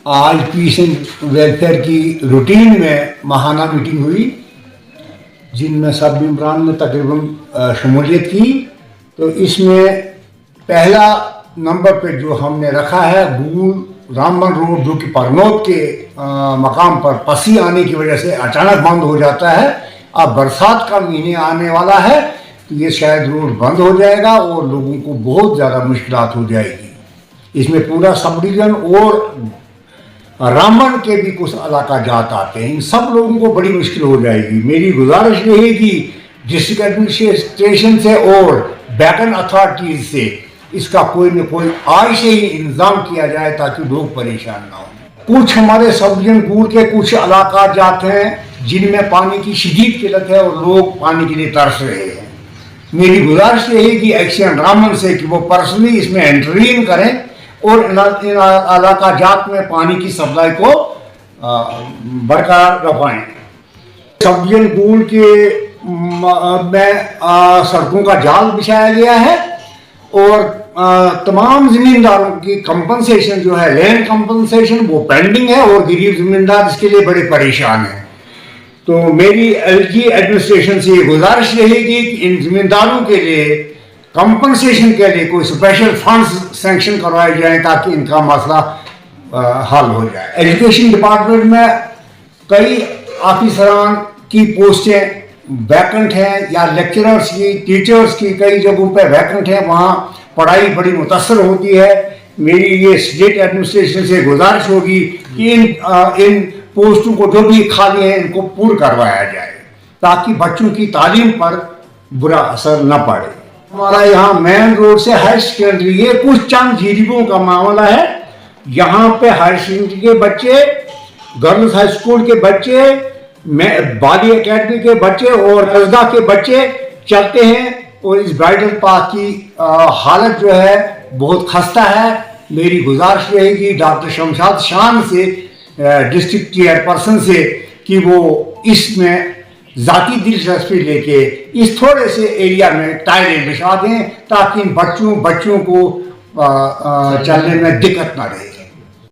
آج پیس and welfare کی routine میں ماہانہ میٹنگ ہوئی جن میں سب ممبران نے تقریباً شمولیت کی. تو اس میں پہلا نمبر پہ جو ہم نے رکھا ہے گول رامبن روڈ، جو کہ پرنوت کے مقام پر پسی آنے کی وجہ سے اچانک بند ہو جاتا ہے. اب برسات کا مہینے آنے والا ہے تو یہ شاید روڈ بند ہو جائے گا اور لوگوں کو بہت زیادہ مشکلات ہو جائے گی. اس میں پورا سب ڈویژن اور رامبن کے بھی کچھ علاقہ جات آتے ہیں، ان سب لوگوں کو بڑی مشکل ہو جائے گی. میری گزارش رہے گی ڈسٹرکٹ ایڈمنسٹریشن سے اور بیکن اتھارٹیز سے اس کا کوئی نہ کوئی آج سے ہی انتظام کیا جائے تاکہ لوگ پریشان نہ ہوں. کچھ ہمارے سب ڈویژن گول کے کچھ علاقہ جات ہیں جن میں پانی کی شدید قلت ہے اور لوگ پانی کے لیے ترس رہے ہیں. میری گزارش رہے گی ایکسین رامبن سے کہ وہ پرسنلی اس میں انٹرین کریں اور ان علاقہ جات میں پانی کی سپلائی کو برقرار رکھائیں. سب ڈویژن گول کے میں سڑکوں کا جال بچھایا گیا ہے اور تمام زمینداروں کی کمپنسیشن جو ہے لینڈ کمپنسیشن وہ پینڈنگ ہے اور غریب زمیندار اس کے لیے بڑے پریشان ہیں. تو میری ایل جی ایڈمنسٹریشن سے یہ گزارش رہے گی کہ ان زمینداروں کے لیے کمپنسیشن کے لیے کوئی اسپیشل فنڈز سینکشن کروائے جائیں تاکہ ان کا مسئلہ حل ہو جائے. ایجوکیشن ڈپارٹمنٹ میں کئی آفیسران کی پوسٹیں ویکنٹ ہیں یا لیکچررز کی، ٹیچرز کی کئی جگہوں پہ ویکنٹ ہیں، وہاں پڑھائی بڑی متاثر ہوتی ہے. میری یہ اسٹیٹ ایڈمنسٹریشن سے گزارش ہوگی کہ ان پوسٹوں کو جو بھی خالی ہیں ان کو پور کروایا جائے تاکہ بچوں کی تعلیم پر برا اثر نہ پڑے. ہمارا یہاں مین روڈ سے ہائر سیکنڈری یہ کچھ چند جھیریوں کا معاملہ ہے. یہاں پہ ہائر سیکنڈری کے بچے، گرلز ہائی اسکول کے بچے، بالی اکیڈمی کے بچے اور قصدہ کے بچے چلتے ہیں اور اس برائڈل پارک کی حالت جو ہے بہت خستہ ہے. میری گزارش رہے گی ڈاکٹر شمشاد شان سے، ڈسٹرکٹ چیئر پرسن سے، کہ وہ اس میں ذاتی دلچسپی لے کے اس تھوڑے سے ایریا میں ٹائلیں بچھا دیں تاکہ ان بچوں کو چلنے میں دقت نہ رہے.